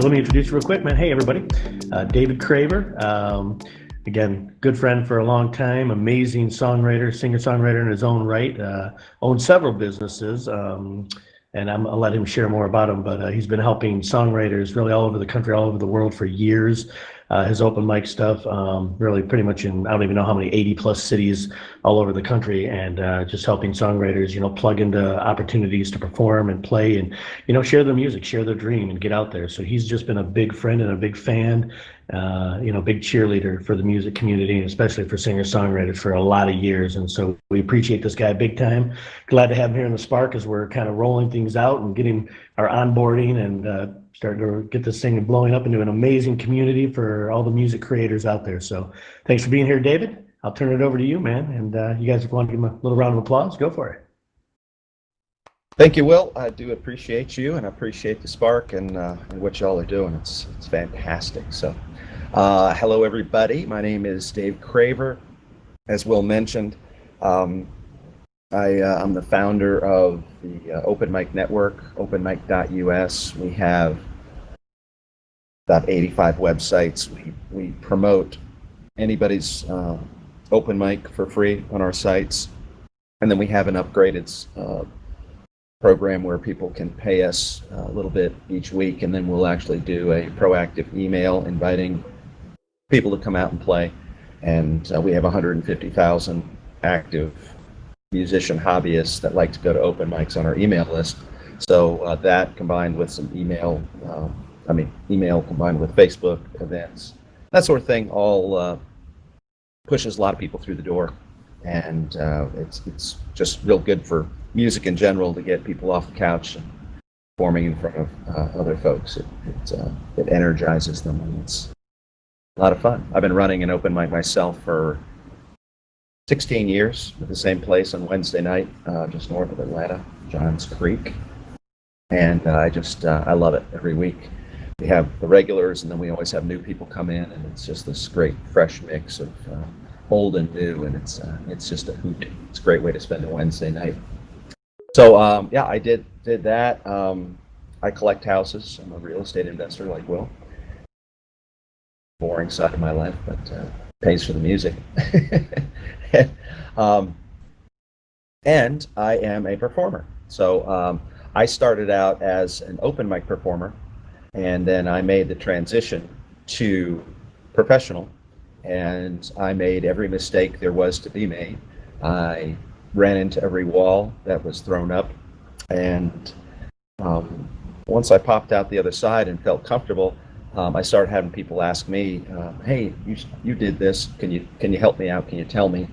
let me introduce you real quick, man. Hey, everybody. David Craver. Again, good friend for a long time, amazing songwriter, singer-songwriter in his own right, owns several businesses, and I'll let him share more about them, but he's been helping songwriters really all over the country, all over the world for years. His open mic stuff, really pretty much in, I don't even know how many, 80 plus cities all over the country, and just helping songwriters, plug into opportunities to perform and play and, share their music, share their dream and get out there. So he's just been a big friend and a big fan, big cheerleader for the music community, and especially for singer-songwriters for a lot of years. And so we appreciate this guy big time. Glad to have him here in the Spark as we're kind of rolling things out and getting our onboarding and starting to get this thing blowing up into an amazing community for all the music creators out there. So thanks for being here, David. I'll turn it over to you, man. And you guys want to give him a little round of applause? Go for it. Thank you, Will. I do appreciate you, and I appreciate the Spark and what y'all are doing. It's fantastic. So, hello, everybody. My name is Dave Craver. As Will mentioned, I'm the founder of the Open Mic Network, openmic.us. We have about 85 websites. We promote anybody's open mic for free on our sites. And then we have an upgraded program where people can pay us a little bit each week, and then we'll actually do a proactive email inviting people to come out and play. And we have 150,000 active musician hobbyists that like to go to open mics on our email list. So that combined with some email combined with Facebook events, that sort of thing, all pushes a lot of people through the door. And it's just real good for music in general to get people off the couch and performing in front of other folks. It energizes them, and it's a lot of fun. I've been running an open mic myself for 16 years at the same place on Wednesday night, just north of Atlanta, Johns Creek. And I love it every week. We have the regulars, and then we always have new people come in, and it's just this great fresh mix of old and new, and it's just a hoot. It's a great way to spend a Wednesday night. So I did that. I collect houses. I'm a real estate investor, like Will. Boring side of my life, but pays for the music. And I am a performer. So I started out as an open mic performer, and then I made the transition to professional, and I made every mistake there was to be made. I ran into every wall that was thrown up, and once I popped out the other side and felt comfortable, I started having people ask me, "Hey, you did this. Can you help me out? Can you tell me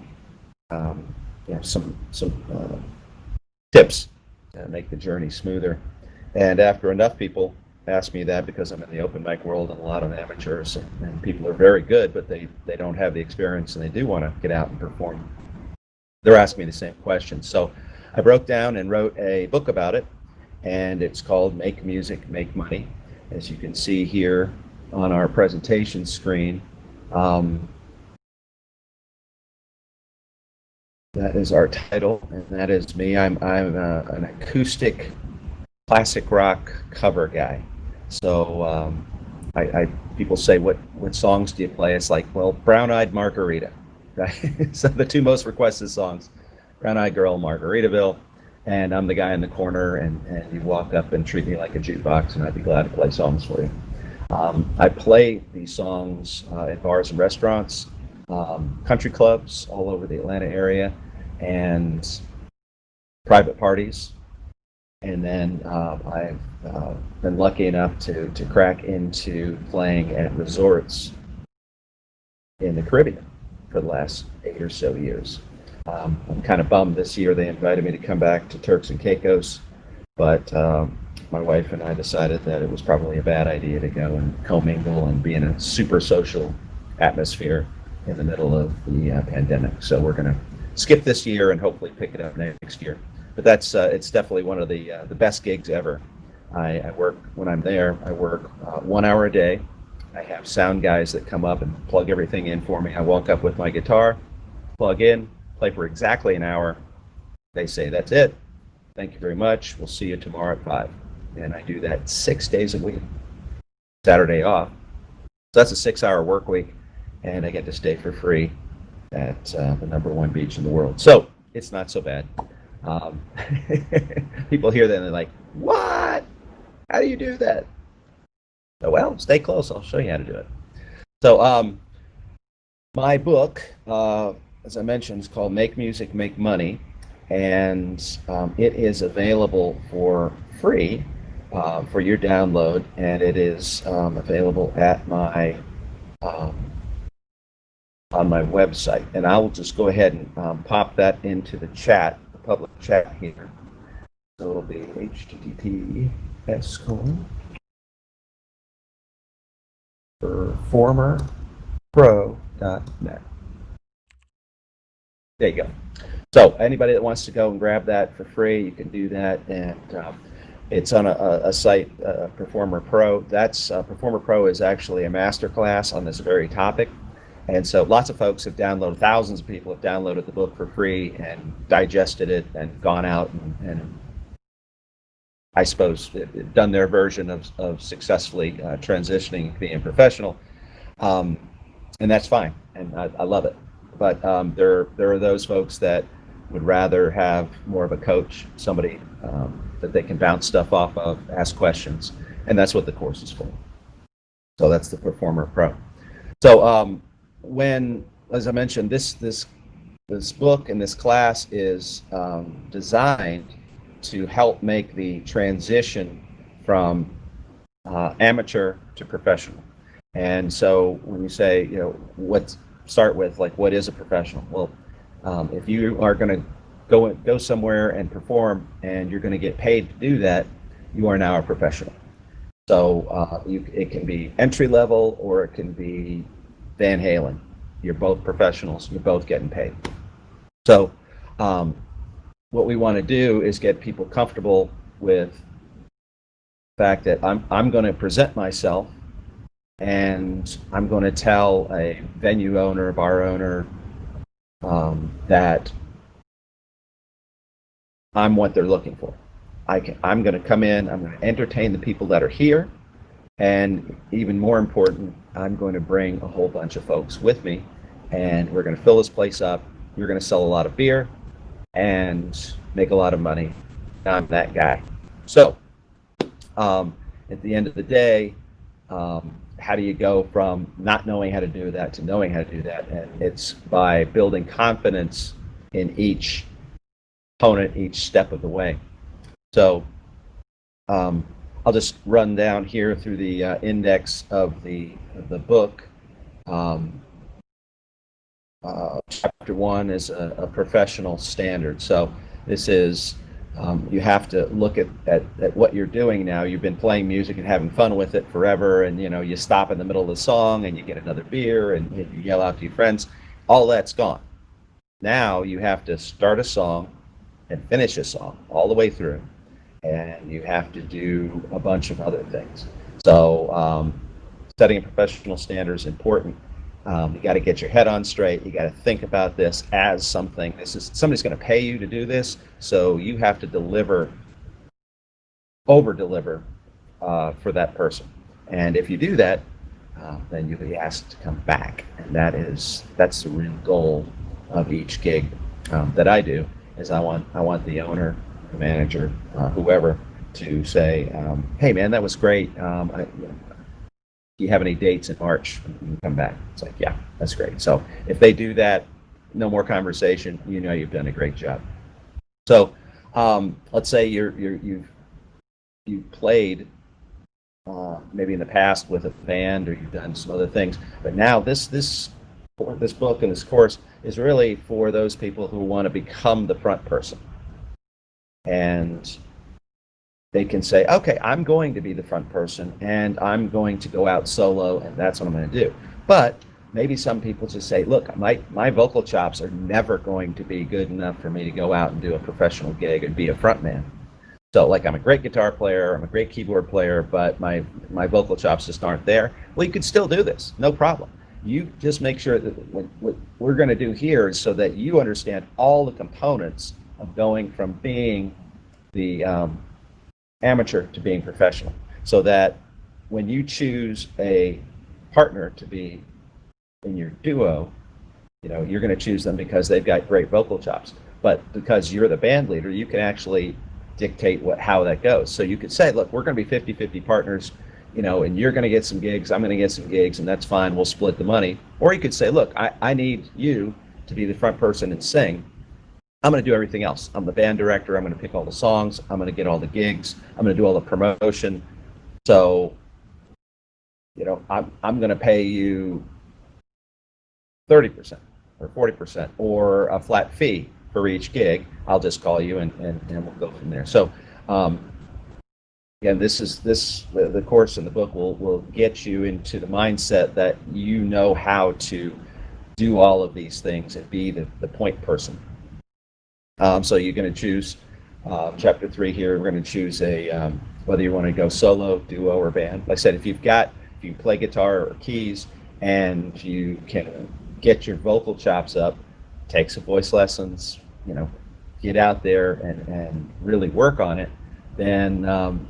some tips to make the journey smoother?" And after enough people ask me that, because I'm in the open mic world and a lot of amateurs and people are very good, but they don't have the experience and they do want to get out and perform, they're asking me the same question. So I broke down and wrote a book about it, and it's called Make Music, Make Money. As you can see here on our presentation screen, that is our title, and that is me. I'm an acoustic classic rock cover guy. So people say, what songs do you play? It's like, well, Brown Eyed Margarita, right? So the two most requested songs, Brown Eyed Girl, Margaritaville, and I'm the guy in the corner, and you walk up and treat me like a jukebox, and I'd be glad to play songs for you. I play these songs in bars and restaurants, country clubs all over the Atlanta area, and private parties. And then I've been lucky enough to crack into playing at resorts in the Caribbean for the last 8 or so years. I'm kind of bummed this year they invited me to come back to Turks and Caicos, but my wife and I decided that it was probably a bad idea to go and commingle and be in a super social atmosphere in the middle of the pandemic. So we're going to skip this year and hopefully pick it up next year. But that's it's definitely one of the best gigs ever. I work, when I'm there, I work 1 hour a day. I have sound guys that come up and plug everything in for me. I walk up with my guitar, plug in, play for exactly an hour. They say, "That's it. Thank you very much. We'll see you tomorrow at 5." And I do that 6 days a week. Saturday off. So that's a 6-hour work week, and I get to stay for free at the #1 beach in the world. So it's not so bad. Um, People hear that and they're like, "What? How do you do that?" So, well, stay close. I'll show you how to do it. So, my book, as I mentioned, is called Make Music, Make Money, and it is available for free for your download, and it is available at my on my website. And I will just go ahead and pop that into the chat, the public chat here. So it'll be https://performerpro.net. There you go. So anybody that wants to go and grab that for free, you can do that, and it's on a site, Performer Pro. That's Performer Pro is actually a master class on this very topic, and so lots of folks have downloaded. Thousands of people have downloaded the book for free and digested it and gone out and I suppose done their version of successfully transitioning, being professional, and that's fine, and I love it. But there are those folks that would rather have more of a coach, somebody that they can bounce stuff off of, ask questions, and that's what the course is for. So that's the Performer Pro. So when, as I mentioned, this book and this class is designed to help make the transition from amateur to professional. And so when you say, start with, like, what is a professional? Well, if you are going to go somewhere and perform and you're going to get paid to do that, you are now a professional. So it can be entry level or it can be Van Halen. You're both professionals. You're both getting paid. So what we want to do is get people comfortable with the fact that I'm going to present myself, and I'm going to tell a venue owner, bar owner, that I'm what they're looking for. I'm going to come in, I'm going to entertain the people that are here, and even more important, I'm going to bring a whole bunch of folks with me, and we're going to fill this place up. You're going to sell a lot of beer and make a lot of money. I'm that guy. So at the end of the day, how do you go from not knowing how to do that to knowing how to do that? And it's by building confidence in each component, each step of the way. So I'll just run down here through the index of the book. Chapter 1 is a professional standard. So this is, you have to look at what you're doing now. You've been playing music and having fun with it forever, and you stop in the middle of the song and you get another beer and you yell out to your friends. All that's gone. Now you have to start a song and finish a song all the way through, and you have to do a bunch of other things. So setting a professional standard is important. You got to get your head on straight. You got to think about this as something. Somebody's going to pay you to do this, so you have to over deliver for that person. And if you do that, then you'll be asked to come back. And that's the real goal of each gig that I do. Is I want the owner, the manager, whoever, to say, "Hey man, that was great. Do you have any dates in March when you can come back?" It's like, yeah, that's great. So if they do that, no more conversation. You've done a great job. So let's say you've played maybe in the past with a band, or you've done some other things, but now this book and this course is really for those people who want to become the front person, and they can say, okay, I'm going to be the front person and I'm going to go out solo, and that's what I'm going to do. But maybe some people just say, look, my vocal chops are never going to be good enough for me to go out and do a professional gig and be a front man. So, like, I'm a great guitar player, I'm a great keyboard player, but my vocal chops just aren't there. Well, you could still do this, no problem. You just make sure that what we're going to do here is so that you understand all the components of going from being the amateur to being professional, so that when you choose a partner to be in your duo, you're going to choose them because they've got great vocal chops. But because you're the band leader, you can actually dictate how that goes. So you could say, look, we're going to be 50-50 partners, and you're going to get some gigs, I'm going to get some gigs, and that's fine. We'll split the money. Or you could say, look, I need you to be the front person and sing. I'm going to do everything else. I'm the band director. I'm going to pick all the songs. I'm going to get all the gigs. I'm going to do all the promotion. So, I'm going to pay you 30% or 40% or a flat fee for each gig. I'll just call you and we'll go from there. So, again, the course in the book will get you into the mindset that you know how to do all of these things and be the point person. So you're going to choose chapter 3 here. We're going to choose whether you want to go solo, duo, or band. Like I said, if you play guitar or keys and you can get your vocal chops up, take some voice lessons, get out there and really work on it, then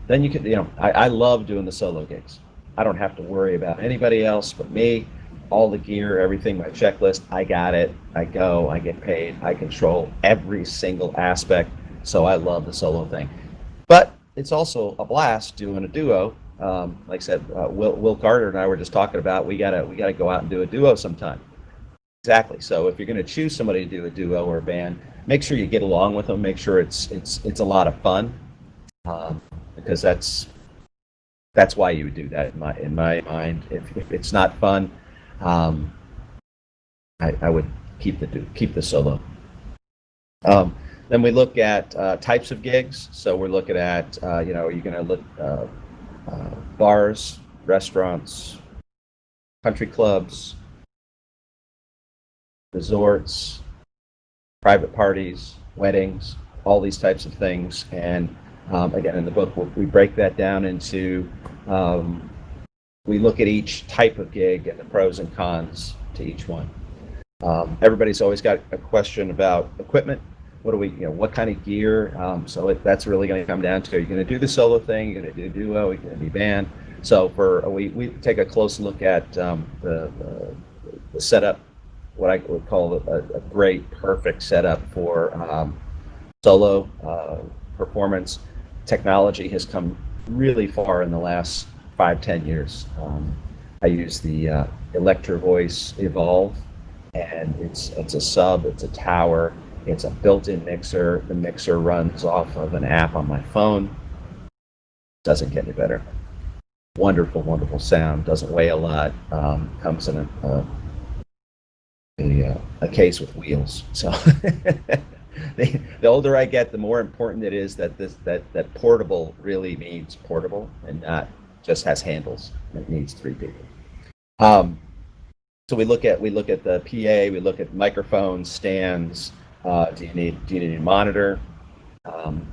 you can, I love doing the solo gigs. I don't have to worry about anybody else but me, all the gear, everything, my checklist, I got it. I go, I get paid, I control every single aspect. So I love the solo thing. But it's also a blast doing a duo. Like I said, Will Carter and I were just talking about we gotta go out and do a duo sometime. Exactly. So if you're going to choose somebody to do a duo or a band, make sure you get along with them. Make sure it's a lot of fun, because that's why you would do that in my mind. If it's not fun, I would keep the solo. Then we look at types of gigs. So we're looking at are you going to look bars, restaurants, country clubs, resorts, private parties, weddings, all these types of things. And again, in the book, we break that down into, we look at each type of gig and the pros and cons to each one. Everybody's always got a question about equipment. What kind of gear? So that's really going to come down to, are you going to do the solo thing? You're going to do duo? You're going to be band? So we take a close look at the setup, what I would call a great, perfect setup for solo performance. Technology has come really far in the last 5-10 years. I use the Electro Voice Evolve, and it's a sub, it's a tower, it's a built-in mixer. The mixer runs off of an app on my phone. Doesn't get any better. Wonderful, wonderful sound. Doesn't weigh a lot. Comes in a case with wheels. So the older I get, the more important it is that portable really means portable and not just has handles. It needs 3 people. So we look at the PA. We look at microphones, stands. Do you need a monitor,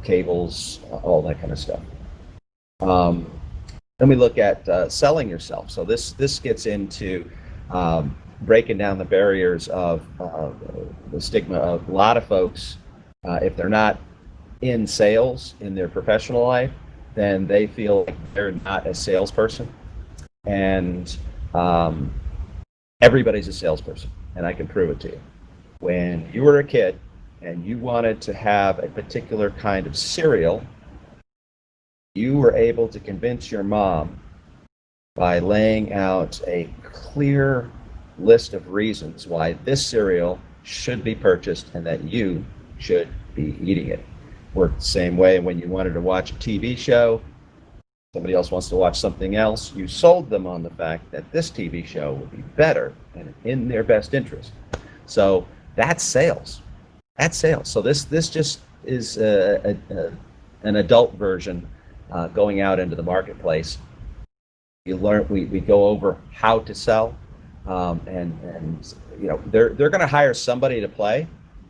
cables, all that kind of stuff. Then we look at selling yourself. So this gets into breaking down the barriers of the stigma of a lot of folks. If they're not in sales in their professional life, then they feel like they're not a salesperson. And everybody's a salesperson, and I can prove it to you. When you were a kid and you wanted to have a particular kind of cereal, you were able to convince your mom by laying out a clear list of reasons why this cereal should be purchased and that you should be eating it. Worked the same way when you wanted to watch a TV show, somebody else wants to watch something else, you sold them on the fact that this TV show would be better and in their best interest. So that's sales. That's sales. So this just is an adult version going out into the marketplace. You learn. We go over how to sell, and they're going to hire somebody to play.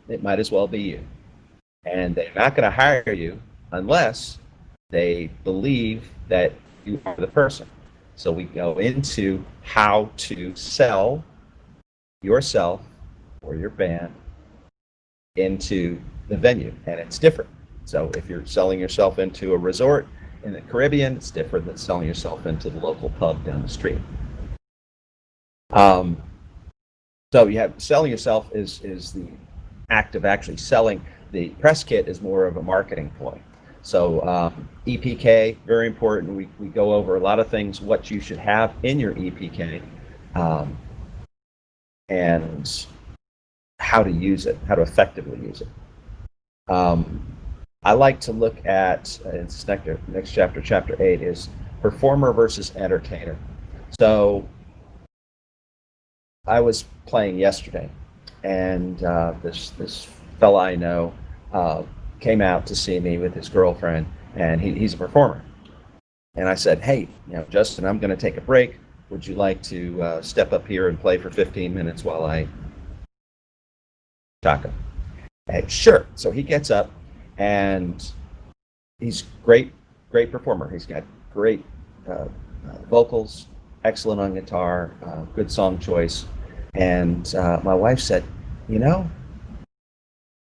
It might as well be you, and they're not going to hire you unless they believe that you are the person. So we go into how to sell yourself or your band into the venue, and it's different. So if you're selling yourself into a resort, in the Caribbean. It's different than selling yourself into the local pub down the street. So you have selling yourself is the act of actually selling. The press kit is more of a marketing ploy. So EPK, very important. We go over a lot of things, what you should have in your EPK, and how to use it, how to effectively use it. I like to look at, it's next chapter, chapter 8, is performer versus entertainer. So I was playing yesterday, and this fella I know came out to see me with his girlfriend, and he's a performer. And I said, hey, Justin, I'm going to take a break. Would you like to step up here and play for 15 minutes while I taco? Hey, sure. So he gets up, and he's great performer. He's got great vocals, excellent on guitar, good song choice. And my wife said,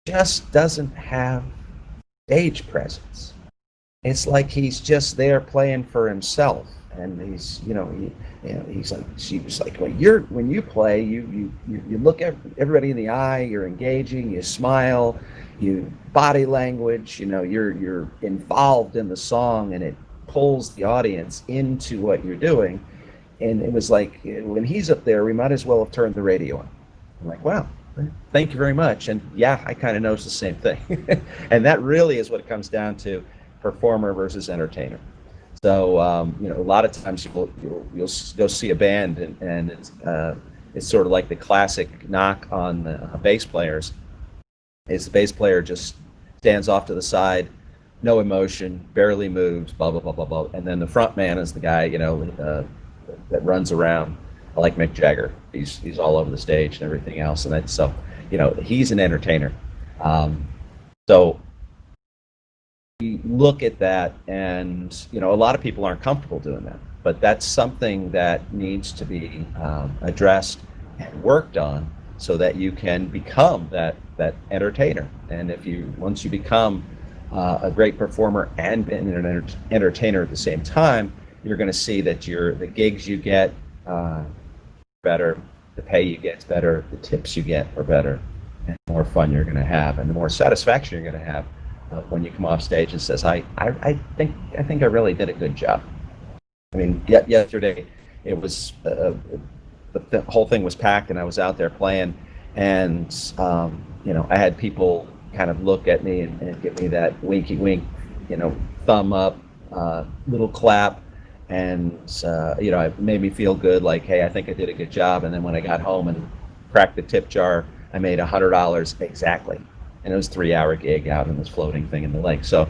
just doesn't have stage presence. It's like he's just there playing for himself, and he's like, she was like, well, when you play, you look at everybody in the eye, you're engaging, you smile, you body language, you're involved in the song, and it pulls the audience into what you're doing. And it was like, when he's up there, we might as well have turned the radio on. I'm like, wow, thank you very much. And yeah, I kind of noticed the same thing. And that really is what it comes down to, performer versus entertainer. So, a lot of times you'll go see a band, and it's sort of like the classic knock on the bass players, is the bass player just stands off to the side, no emotion, barely moves, blah, blah, blah, blah, blah. And then the front man is the guy, that runs around like Mick Jagger. He's all over the stage and everything else. And so, he's an entertainer. So you look at that, and a lot of people aren't comfortable doing that, but that's something that needs to be addressed and worked on, so that you can become that entertainer. And once you become a great performer and an entertainer at the same time, you're going to see that the gigs you get better, the pay you get better, the tips you get are better, and the more fun you're going to have, and the more satisfaction you're going to have when you come off stage and says, I think I really did a good job. I mean, yesterday it was the whole thing was packed, and I was out there playing, and I had people kind of look at me and give me that winky wink, thumb up, little clap. And it made me feel good, like, hey, I think I did a good job. And then when I got home and cracked the tip jar, I made $100 exactly. And it was a 3-hour gig out in this floating thing in the lake. So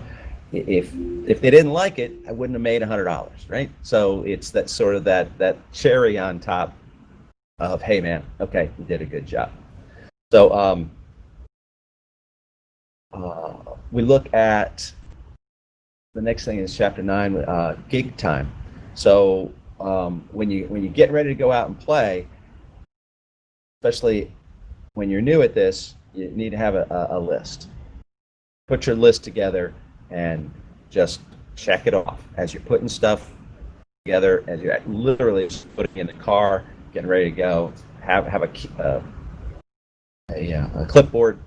if they didn't like it, I wouldn't have made $100, right? So it's that sort of that cherry on top of, hey man, okay, you did a good job. So we look at the next thing is chapter 9, gig time. So when you get ready to go out and play, especially when you're new at this, you need to have a list. Put your list together and just check it off as you're putting stuff together, as you're literally putting it in the car, getting ready to go. Have a clipboard,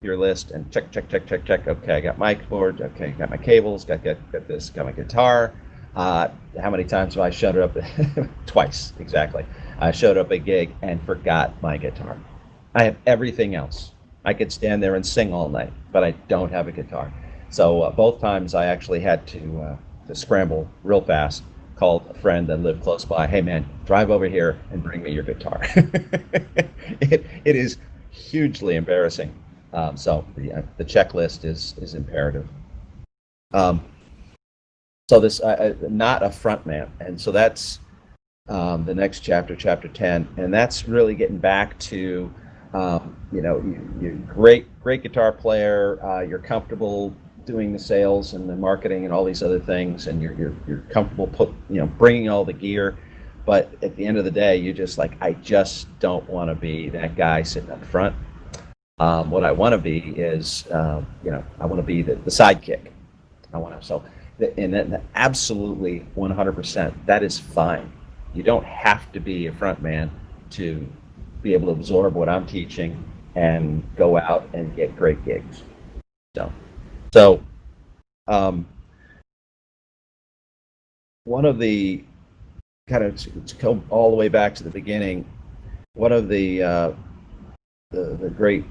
your list, and check. Okay, I got my keyboard. Okay, got my cables. Got this. Got my guitar. How many times have I showed up? Twice, exactly. I showed up at a gig and forgot my guitar. I have everything else. I could stand there and sing all night, but I don't have a guitar. So both times I actually had to scramble real fast. Called a friend that lived close by. Hey man, drive over here and bring me your guitar. It is hugely embarrassing. So the checklist is imperative. So this not a front man, and so that's the next chapter, chapter 10, and that's really getting back to you're great guitar player. You're comfortable doing the sales and the marketing and all these other things, and you're comfortable bringing all the gear, but at the end of the day, you're just like, I just don't want to be that guy sitting up front. What I want to be is I want to be the sidekick. So And then absolutely 100%, that is fine. You don't have to be a front man to be able to absorb what I'm teaching and go out and get great gigs. So um, one of the kind of to go all the way back to the beginning, one of the great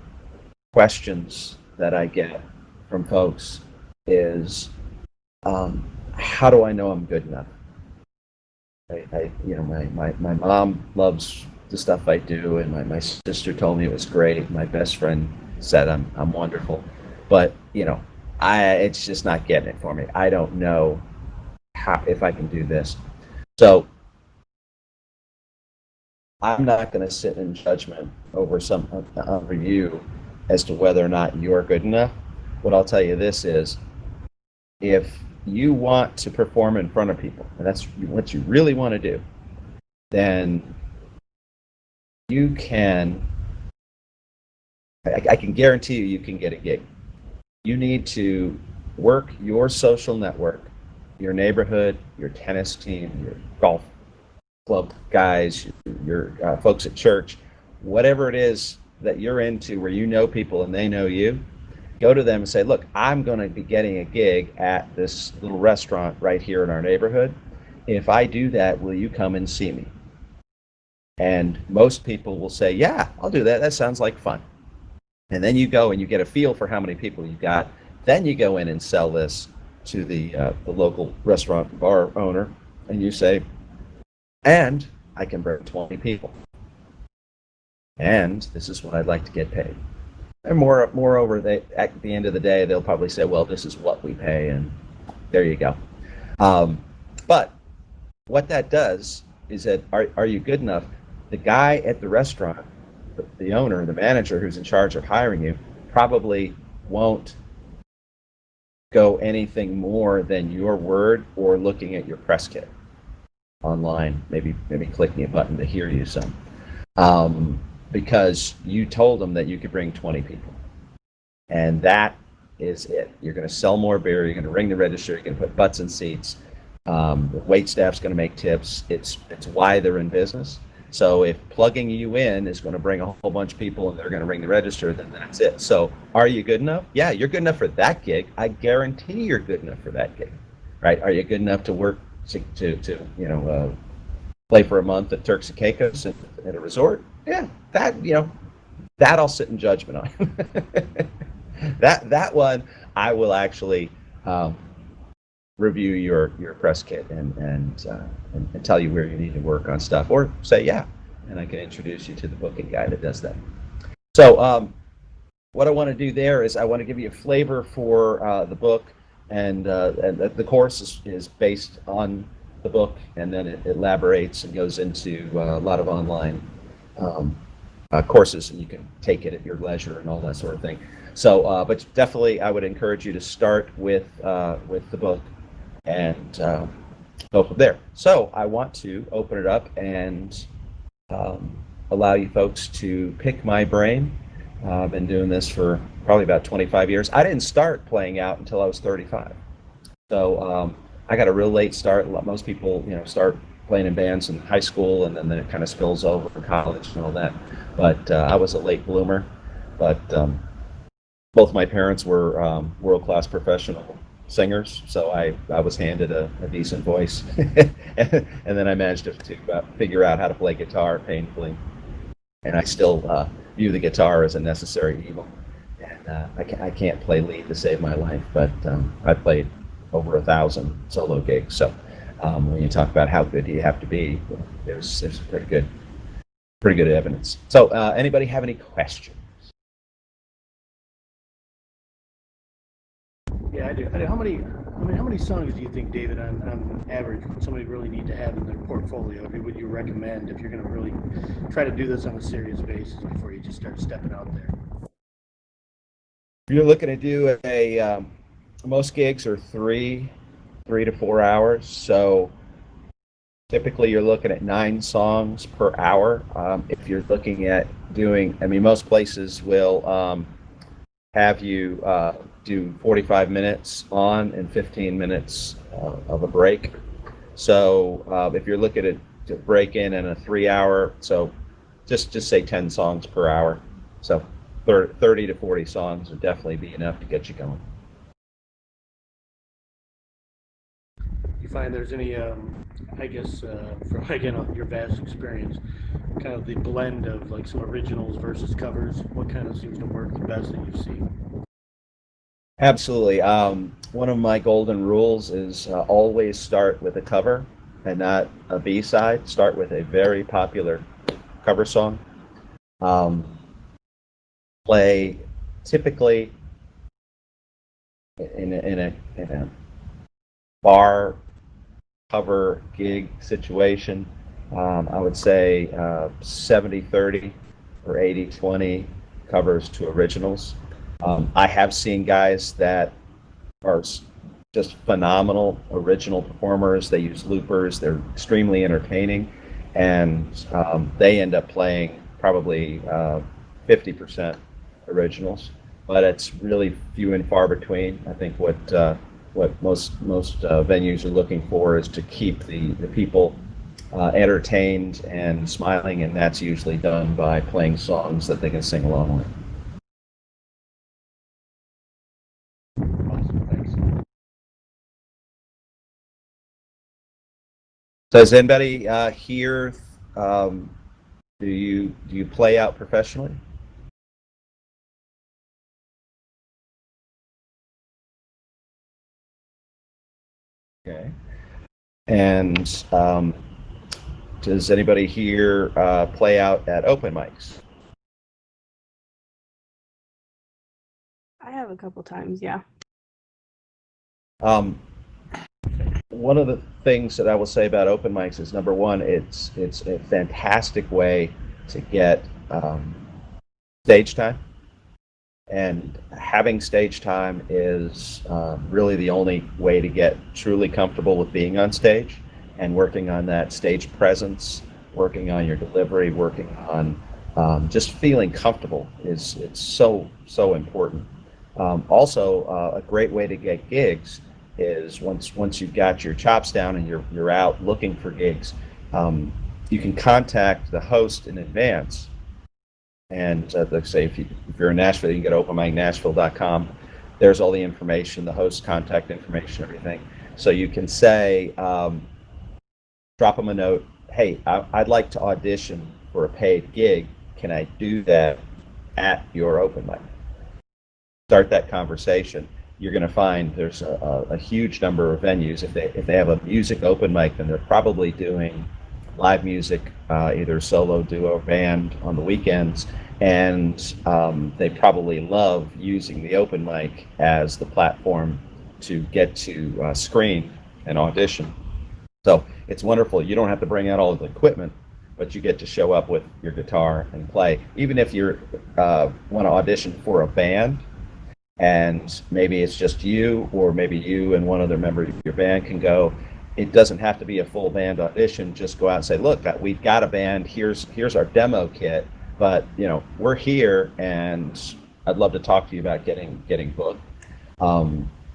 questions that I get from folks is, how do I know I'm good enough? My mom loves the stuff I do, and my sister told me it was great. My best friend said I'm wonderful, but it's just not getting it for me. I don't know how if I can do this. So I'm not going to sit in judgment over some review as to whether or not you're good enough. What I'll tell you this is, if you want to perform in front of people, and that's what you really want to do, then you can, I can guarantee you can get a gig. You need to work your social network, your neighborhood, your tennis team, your golf club guys, your folks at church, whatever it is that you're into where you know people and they know you, go to them and say, look, I'm going to be getting a gig at this little restaurant right here in our neighborhood. If I do that, will you come and see me? And most people will say, yeah, I'll do that. That sounds like fun. And then you go and you get a feel for how many people you got. Then you go in and sell this to the local restaurant bar owner, and you say, and I can bring 20 people. And this is what I'd like to get paid. And moreover, at the end of the day, they'll probably say, well, this is what we pay, and there you go. But what that does is that, are you good enough? The guy at the restaurant, the owner, the manager who's in charge of hiring you, probably won't go anything more than your word or looking at your press kit online, maybe clicking a button to hear you some. Because you told them that you could bring 20 people. And that is it. You're going to sell more beer, you're going to ring the register, you're going to put butts in seats, the wait staff's going to make tips. It's why they're in business. So if plugging you in is going to bring a whole bunch of people and they're going to ring the register, then that's it. So are you good enough? Yeah, you're good enough for that gig. I guarantee you're good enough for that gig, right? Are you good enough to work to play for a month at Turks and Caicos at a resort? Yeah, that I'll sit in judgment on. that one I will actually review your press kit and tell you where you need to work on stuff, or say yeah, and I can introduce you to the booking guy that does that. So what I want to do there is I want to give you a flavor for the book, and the course is based on the book, and then it elaborates and goes into a lot of online courses, and you can take it at your leisure and all that sort of thing. So, but definitely, I would encourage you to start with the book and go from there. So, I want to open it up and allow you folks to pick my brain. I've been doing this for probably about 25 years. I didn't start playing out until I was 35. So I got a real late start. Most people, start playing in bands in high school, and then it kind of spills over in college and all that. But I was a late bloomer. But both my parents were world-class professional singers, so I was handed a decent voice. And then I managed to figure out how to play guitar painfully. And I still view the guitar as a necessary evil. And I can't play lead to save my life, but I played over 1,000 solo gigs. So when you talk about how good do you have to be, there's pretty good evidence. So anybody have any questions? Yeah, I do. How many songs do you think, David, on average, would somebody really need to have in their portfolio? I mean, would you recommend if you're going to really try to do this on a serious basis before you just start stepping out there? You're looking to do most gigs are 3 to 4 hours. So typically you're looking at 9 songs per hour. If you're looking at doing, most places will have you do 45 minutes on and 15 minutes of a break. So if you're looking at to break in a 3 hour, so just say 10 songs per hour. So 30 to 40 songs would definitely be enough to get you going. You find there's any, I guess, from again your vast experience, kind of the blend of like some originals versus covers? What kind of seems to work the best that you've seen? Absolutely. One of my golden rules is always start with a cover and not a B-side. Start with a very popular cover song. Um, Play typically in a bar cover gig situation. I would say 70-30 or 80-20 covers to originals. I have seen guys that are just phenomenal original performers. They use loopers. They're extremely entertaining, and they end up playing probably 50% originals. But it's really few and far between. I think what most venues are looking for is to keep the people entertained and smiling, and that's usually done by playing songs that they can sing along with. Awesome, thanks. So does anybody here do you play out professionally? Okay. And does anybody here play out at open mics? I have a couple times, yeah. Um, One of the things that I will say about open mics is number one, it's a fantastic way to get stage time, and having stage time is really the only way to get truly comfortable with being on stage and working on that stage presence, working on your delivery, working on just feeling comfortable is it's so important. Also, a great way to get gigs is once you've got your chops down and you're out looking for gigs, you can contact the host in advance. And let's say if you're in Nashville, you can go to openmicnashville.com. There's all the information, the host contact information, everything. So you can say, drop them a note. Hey, I'd like to audition for a paid gig. Can I do that at your open mic? Start that conversation. You're going to find there's a huge number of venues. If they have a music open mic, then they're probably doing live music, either solo, duo, band on the weekends, and they probably love using the open mic as the platform to get to screen and audition. So it's wonderful. You don't have to bring out all of the equipment, but you get to show up with your guitar and play. Even if you want to audition for a band, and maybe it's just you, or maybe you and one other member of your band can go. It doesn't have to be a full band audition. Just go out and say, look, we've got a band. Here's our demo kit, but we're here, and I'd love to talk to you about getting booked.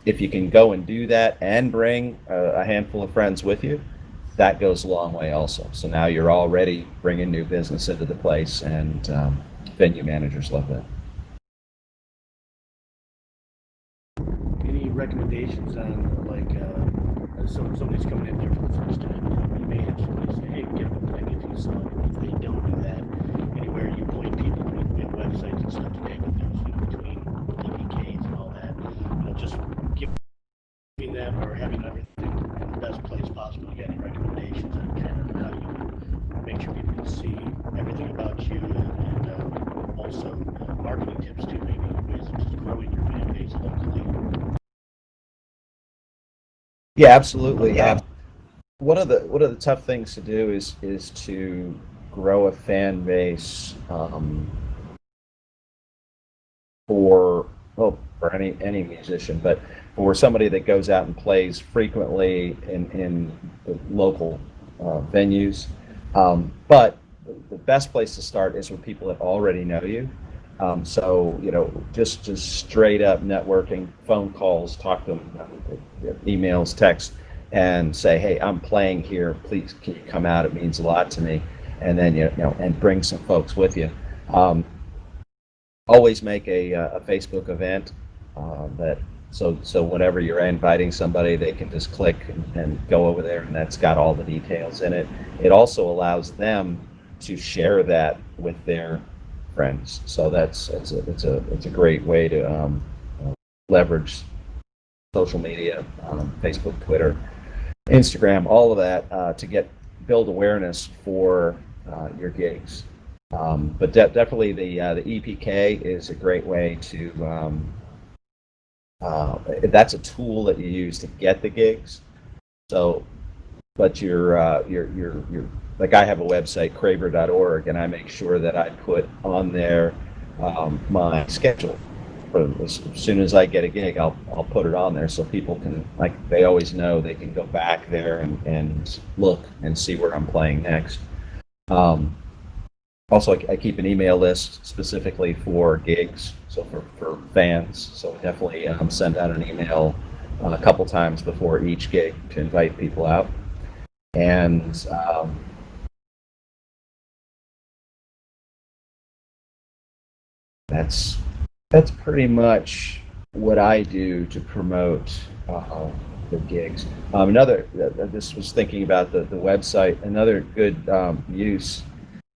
If you can go and do that and bring a handful of friends with you, that goes a long way also. So now you're already bringing new business into the place, and venue managers love that. Any recommendations on like somebody's coming in there for the first time? You may have somebody say, "Hey, get them playing a few songs." If they don't do that, anywhere you point people in websites and stuff today, but there's between EPKs and all that, just giving them or having everything in the best place possible. You got any recommendations on kind of how you make sure people can see everything about you, and also marketing tips too, maybe ways of just growing your fan base locally? Yeah, absolutely. One of the tough things to do is to grow a fan base for for any musician, but for somebody that goes out and plays frequently in the local venues. But the best place to start is with people that already know you. So, just straight up networking, phone calls, talk to them, emails, text, and say, hey, I'm playing here. Please, can you come out? It means a lot to me. And then, and bring some folks with you. Always make a Facebook event that so whenever you're inviting somebody, they can just click and go over there, and that's got all the details in it. It also allows them to share that with their friends. So it's a great way to leverage social media, Facebook, Twitter, Instagram, all of that to build awareness for your gigs. But definitely the EPK is a great way to. That's a tool that you use to get the gigs. So, but you're like, I have a website, Craver.org, and I make sure that I put on there my schedule. As soon as I get a gig, I'll put it on there so people can, like, they always know they can go back there and look and see where I'm playing next. Also, I keep an email list specifically for gigs, so for fans. So definitely send out an email a couple times before each gig to invite people out. And that's pretty much what I do to promote the gigs. This was thinking about the website. Another good use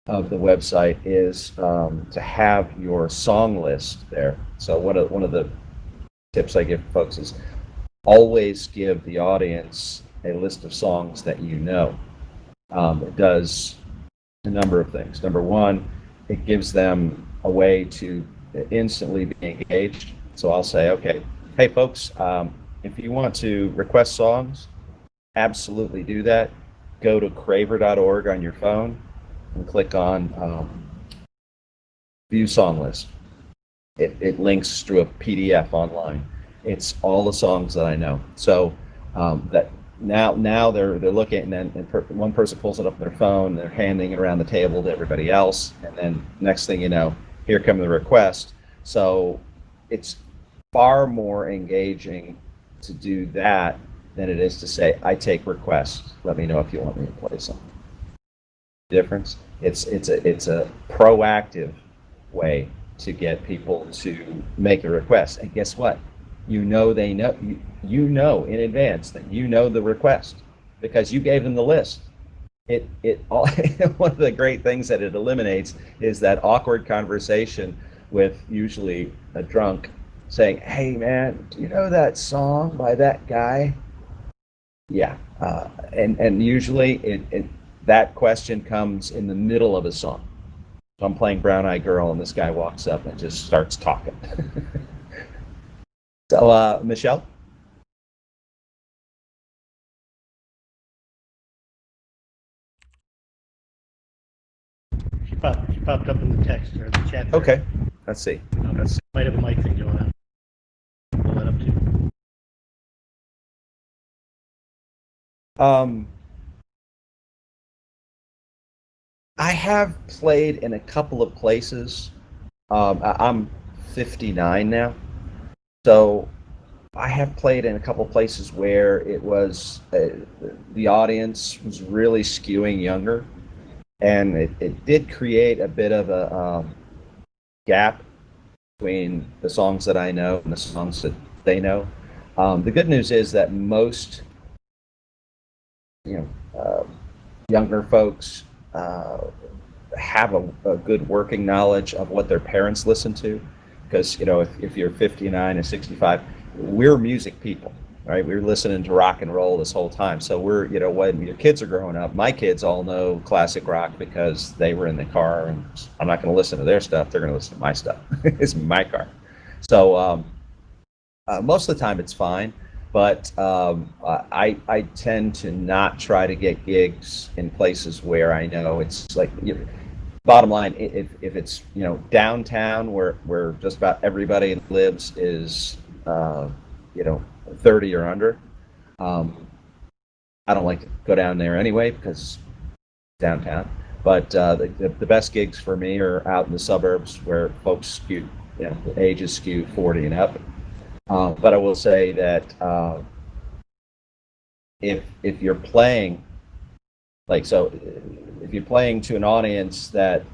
of the website is to have your song list there. So one of the tips I give folks is always give the audience a list of songs that you know. It does a number of things. Number one, it gives them a way to instantly be engaged. So I'll say, okay, hey folks, if you want to request songs, absolutely do that. Go to craver.org on your phone and click on view song list. It links through a PDF online. It's all the songs that I know. So that now they're looking, and then one person pulls it up on their phone, they're handing it around the table to everybody else, and then next thing you know, here come the requests. So it's far more engaging to do that than it is to say, I take requests. Let me know if you want me to play something. Difference. It's a proactive way to get people to make a request. And guess what? They know you know in advance that you know the request because you gave them the list. It all one of the great things that it eliminates is that awkward conversation with usually a drunk saying, "Hey man, do you know that song by that guy?" Yeah, and usually that question comes in the middle of a song. So I'm playing Brown Eyed Girl, and this guy walks up and just starts talking. So, Michelle? She popped up in the text or the chat. Okay, let's see. Might have a mic thing going on. Pull that up too. I have played in a couple of places. I'm 59 now, so I have played in a couple of places where it was the audience was really skewing younger, and it did create a bit of a gap between the songs that I know and the songs that they know. The good news is that most you know younger folks have a good working knowledge of what their parents listen to, because if you're 59 and 65, we're music people, right? We're listening to rock and roll this whole time. So we're when your kids are growing up, my kids all know classic rock because they were in the car, and I'm not going to listen to their stuff, they're going to listen to my stuff. It's my car. So most of the time it's fine, but I tend to not try to get gigs in places where I know it's like, bottom line, if it's downtown where just about everybody lives is 30 or under, I don't like to go down there anyway because downtown. But the best gigs for me are out in the suburbs where folks skew, the ages skew 40 and up. But I will say that if you're playing, if you're playing to an audience that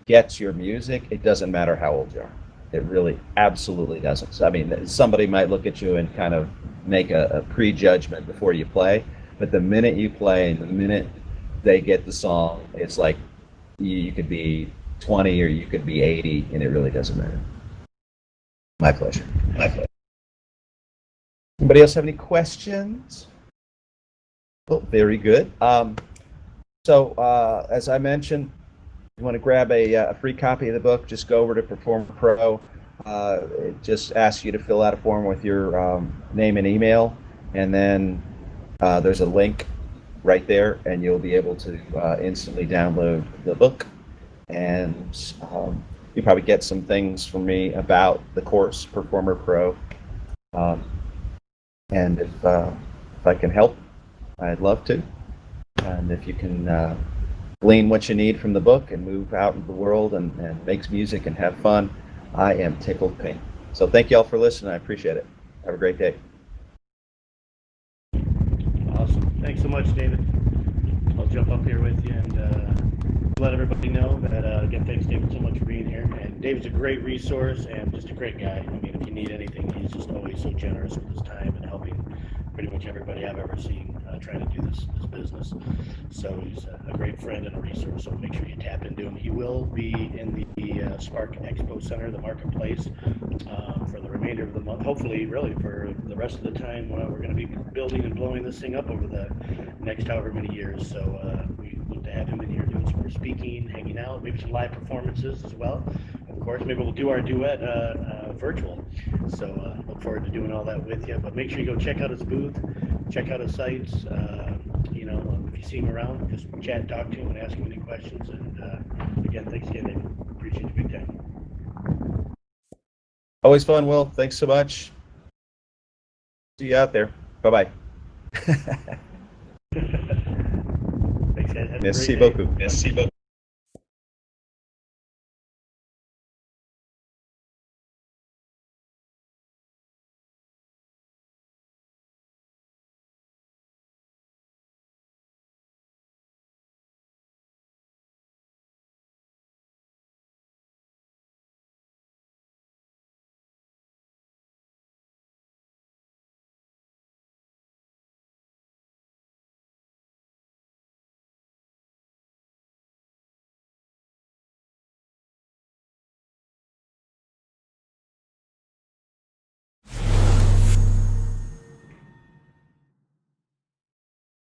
gets your music, it doesn't matter how old you are. It really absolutely doesn't. So, I mean, somebody might look at you and kind of make a prejudgment before you play, but the minute you play and the minute they get the song, it's like you could be 20 or you could be 80, and it really doesn't matter. My pleasure. My pleasure. Anybody else have any questions? Oh, very good. As I mentioned, you want to grab a free copy of the book, just go over to Perform Pro. It just asks you to fill out a form with your name and email, and then there's a link right there, and you'll be able to instantly download the book. And you probably get some things from me about the course, Performer Pro. And if I can help, I'd love to. And if you can glean what you need from the book and move out into the world and make music and have fun, I am tickled pink. So thank you all for listening. I appreciate it. Have a great day. Awesome. Thanks so much, David. I'll jump up here with you and let everybody know that, again, thanks, David, so much for being here. And David's a great resource and just a great guy. I mean, if you need anything, he's just always so generous with his time and helping pretty much everybody I've ever seen trying to do this business. So he's a great friend and a resource, so make sure you tap into him. He will be in the Spark Expo Center, the marketplace, for the remainder of the month, hopefully really for the rest of the time. We're going to be building and blowing this thing up over the next however many years. So we look to have him in here doing some more speaking, hanging out, maybe some live performances as well. Of course, maybe we'll do our duet virtual. So look forward to doing all that with you. But make sure you go check out his booth, check out his sites. If you see him around, just chat, talk to him, and ask him any questions. And again, thanks again, David. Appreciate you big time. Always fun, Will. Thanks so much. See you out there. Bye-bye. Thanks, guys. Have a Merci great day. beaucoup. Merci beaucoup.